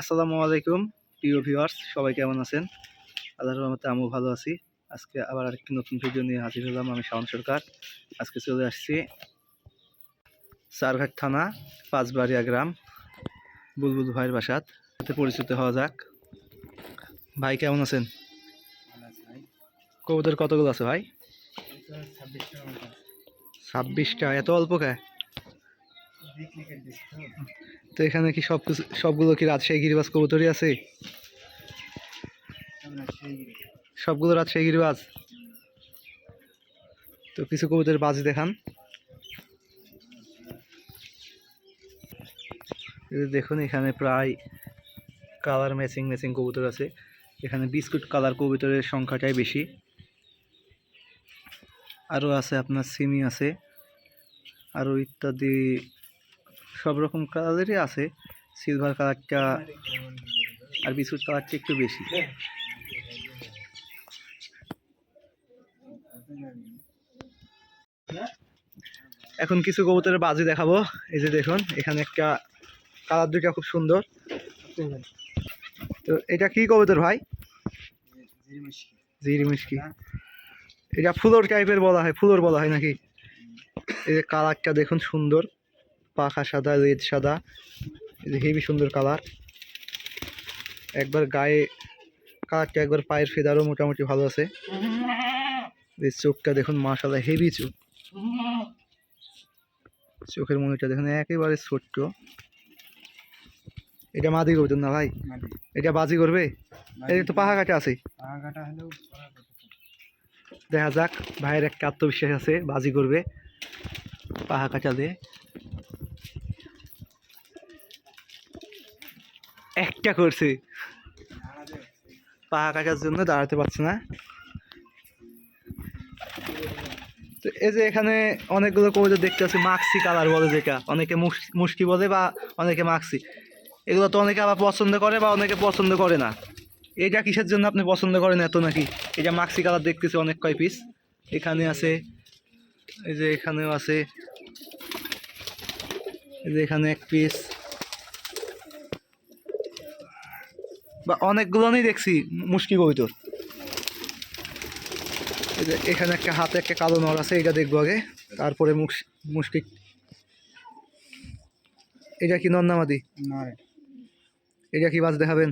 আসসালামু আলাইকুম প্রিয় ভিউয়ার্স, সবাই কেমন আছেন? আল্লাহর রহমতে আমিও ভালো আছি। আজকে আবার আরেকটি নতুন ভিডিও নিয়ে হাজির হলাম। আমি শাওন সরকার। আজকে চলে আসছি চারঘাট থানা পাঁচবাড়িয়া গ্রাম বুলবুল ভাইয়ের বাসাত। সাথে পরিচিত হওয়া যাক। ভাই কেমন আছেন? কবুতর কতগুলো আছে ভাই? 26টা? এত অল্প কে? তো এখানে কি সবগুলো কি রাজশাহী গিরিবাজ কবুতরই আছে? সবগুলো রাজশাহী গিরিবাজ? তো কিছু কবুতরের বাজি দেখান। দেখুন এখানে প্রায় কালার ম্যাচিং কবুতর আছে। এখানে বিস্কুট কালার কবুতরের সংখ্যাটাই বেশি। আরও আছে আপনার সিমি আছে, আরও ইত্যাদি সব রকম কালারেরই আছে। সিলভার কালারটা আর বিস্কুট কালারটা একটু বেশি। এখন কিছু কবুতরের বাজি দেখাবো। এই যে দেখুন এখানে একটা কালার দুইটা খুব সুন্দর। তো এটা কি কবুতর ভাই? জিরি মিষ্টি। এটা ফুলোর টাইপের বলা হয়, ফুলোর বলা হয় নাকি? এই যে কালারটা দেখুন সুন্দর, পাখা সাদা, রেড সাদা, হেভি সুন্দর কালার। একবার গায়ে কালারটা, একবার পায়ের ফেদারও মোটামুটি ভালো আছে। এই চোখটা দেখুন মাশাআল্লাহ, হেভি চোখ। চোখের মনিটা দেখুন একেবারে ছোট্ট। এটা মাদি কবুতর না ভাই? এটা বাজি করবে? এটা তো পাহা কাটা আছে। দেখা যাক, ভাইয়ের একটা আত্মবিশ্বাস আছে, বাজি করবে পাহা কাটা দিয়ে। একটা করছে, পাহা কাটার জন্য দাঁড়াতে পারছে না। তো এই যে এখানে অনেকগুলো কবুতর দেখতে আছে, মাক্সি কালার বলে, যেটা অনেকে মুশকি বলে বা অনেকে মাক্সি। এগুলো তো অনেকে আবার পছন্দ করে বা অনেকে পছন্দ করে না। এটা কিসের জন্য আপনি পছন্দ করেন এত নাকি? এটা মাক্সি কালার দেখতেছি অনেক কয় পিস। এখানে আছে, এই যে এখানেও আছে, এই যে এখানে এক পিস, বা অনেকগুলো নেই দেখছি মুশকি কবুতর। এই যে এখানে একটা হাতে একটা কালো নর আছে, এটা দেখবো আগে, তারপরে মুশকি। এটা কি নর না মাদি? এটা কি বাজ দেখাবেন?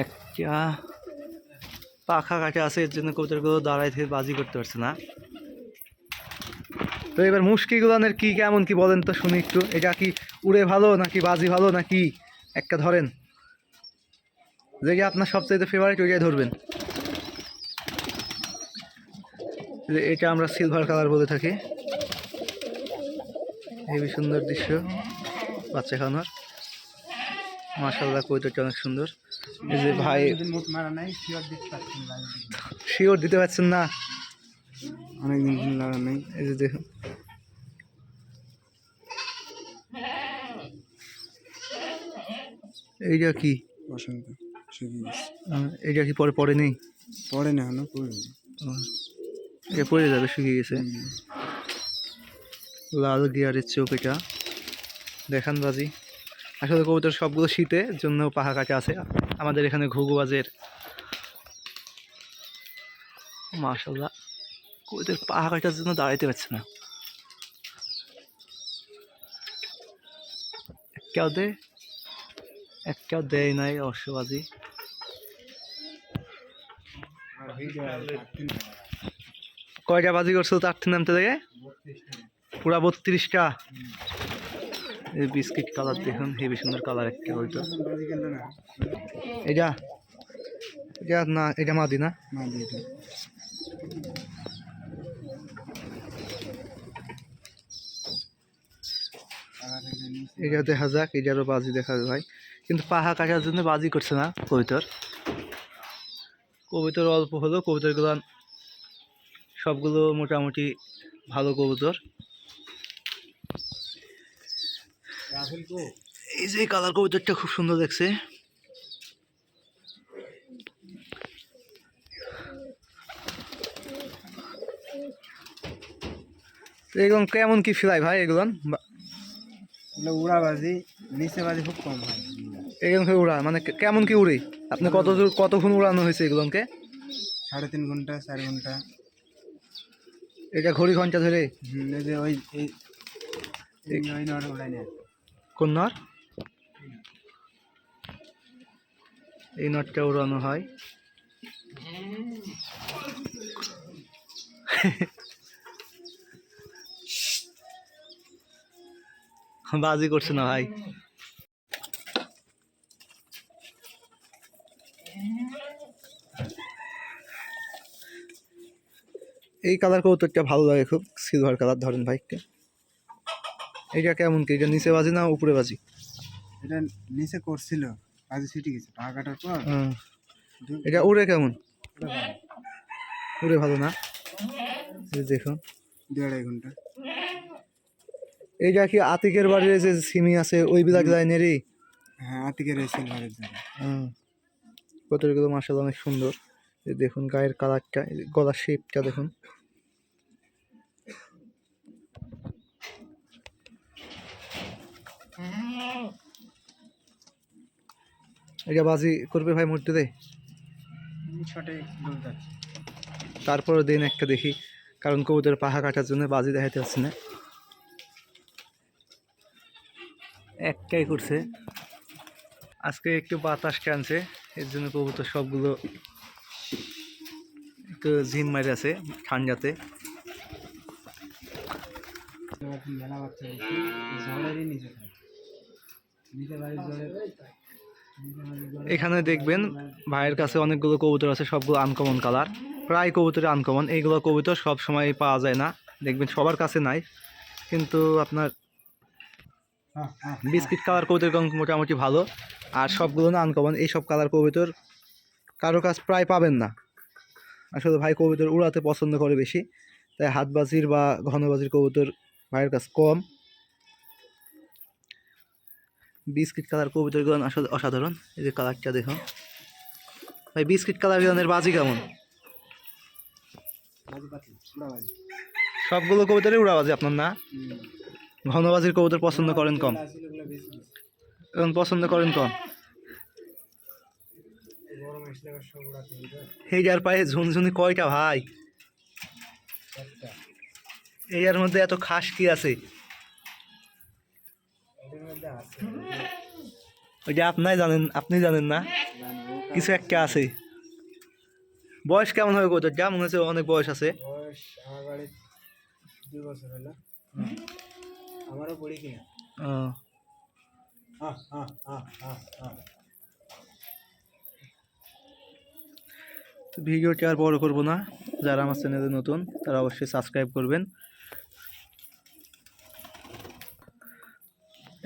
একটা পাখা কাটা আছে, এর জন্য কবুতরগুলো দাঁড়ায় থেকে বাজি করতে পারছে না। তো এবার মুশকিগুলানের কি কেমন কি বলেন তো শুনি একটু। এটা কি উড়ে ভালো নাকি বাজি ভালো নাকি? একটা ধরেন, যেটা আপনার সবচেয়ে ফেভারিট ওইটাই ধরবেন। এটা আমরা সিলভার কালার বলে থাকি। হেবি সুন্দর দৃশ্য বাচ্চা খাওয়ানোর। মাশাআল্লাহ কবুতরটা অনেক সুন্দর। এই যে ভাই শিওর দিতে পারছেন না, অনেকদিন লড়া নেই। এই যে দেখুন, এইটা কি বসন্ত? এইটা কি পরে পরে নেই? পরে না, হলো পরে, এটা পড়ে যাবে, শুকিয়ে গেছে। লাল গিয়ারের চোখ এটা। দেখান বাজি। আসলে কবুতর সবগুলো শীতের জন্য পাহা কাটা আছে। আমাদের এখানে ঘুঘুবাজের। মাশাআল্লাহ কবুতর পাহা কাটার জন্য দাঁড়াইতে পারছে না। একটাও দেয় নাই অশ্ববাজি। কয়টা বাজি করছো তার নামতে থেকে? পুরা 32টা। এই বিস্কিট কালার দেখুন, হেবি সুন্দর কালার একটা। ওইটা এটা এটা না, এটা মাদি না? এটা দেখা যাক, এটারও বাজি দেখা ভাই। কিন্তু পাহা কাটার জন্য বাজি করছে না কবুতর। কবুতর অল্প হলো, কবুতরগুলো সবগুলো মোটামুটি ভালো কবুতর। এই যে কালার কবুতরটা খুব সুন্দর দেখছে। তো এগুলো কেমন কি ফ্লাই ভাই এগুলো? এগুলো উড়াবাজি, নিচে বাজি খুব কম হয়। এগুলোকে উড়া মানে কেমন কি উড়ে? আপনি কত দূর কতক্ষণ উড়ানো হয়েছে এগুলোকে? 3.5 ঘন্টা 4 ঘন্টা। এটা ঘড়ি ঘন্টা ধরে? এই যে ওই এই ওই নর উড়াই না। কোন নট? এই নটটা উড়ানো হয়। বাজি করছে না ভাই। এই কালার কবুতরটা ভালো লাগে খুব, সিলভার কালার। ধরেন ভাই এইটা কেমন কি? এটা নিচে বাজি না উপরে বাজি? এটা নিচে করছিল, বাজি ছুটে গেছে টাকা কাটার পর। এটা উড়ে কেমন? ওটা ভালো। উড়ে ভালো না? এই দেখুন 2.5 ঘন্টা। এইটা কি আতিকের বাড়ির যে সিমি আছে ওই বিলাক লাইনেরই? হ্যাঁ, আতিকের এই সিলভারের জন্য। কতগুলো মাশাআল্লাহ অনেক সুন্দর। এই দেখুন গায়ের কালারটা, গলার শেপটা দেখুন। এটা বাজি করবে ভাই মূর্তিতে? শটে ডুব যাচ্ছে। তারপরে দিন একটা দেখি, কারণ কবুতরের পাহা কাটার জন্য বাজি দেখাতে পারছি না। একটাই করছে আজকে, একটু বাতাস টানছে এর জন্য কবুতর সবগুলো একটু ঝিম মারি আছে ঠান্ডাতে। মেলা বাচ্চা জলেরই নিচে থাকে, নিচে বাড়ির জলের। এখানে দেখবেন ভাইয়ের কাছে অনেকগুলো কবুতর আছে, সবগুলো আনকমন কালার। প্রায় কবুতরে আনকমন। এইগুলো কবুতর সব সময় পাওয়া যায় না, দেখবেন সবার কাছে নাই। কিন্তু আপনার বিস্কিট কালার কবুতর মোটামুটি ভালো, আর সবগুলো না আনকমন। এইসব কালার কবুতর কারো কাছ প্রায় পাবেন না। আসলে ভাই কবুতর উড়াতে পছন্দ করে বেশি, তাই হাতবাজির বা ঘনবাজির কবুতর ভাইয়ের কাছে কম। বিস্কিট কালার কবুতরগুলো আসলে অসাধারণ। এই যে কালারটা দেখুন ভাই, বিস্কিট কালার গানের বাজি কেমন? সবগুলো কবুতরই উড়াবাজি আপনার না? ঘনবাজির কবুতর পছন্দ করেন কম, এখন পছন্দ করেন কম। এই যার পায়ে ঝুনঝুনি কয়টা ভাই? এর মধ্যে এত খাস কি আছে? ওইটা আপনি জানেন না, কিছু একটা আছে। বয়স কেমন হবে কবুতর? যা মনে হচ্ছে অনেক বয়স আছে। বয়স আমার বাড়ির 2 বছর হলো। আমারও পড়ি কিনা। তো ভিডিওটি আর বড় করব না, যারা আমার চ্যানেলে নতুন তারা অবশ্যই সাবস্ক্রাইব করবেন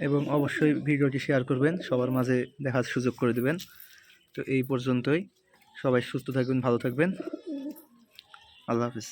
এবং অবশ্যই ভিডিওটি শেয়ার করবেন, সবার মাঝে দেখার সুযোগ করে দিবেন। তো এই পর্যন্তই, সবাই সুস্থ থাকবেন, ভালো থাকবেন, আল্লাহ হাফিজ।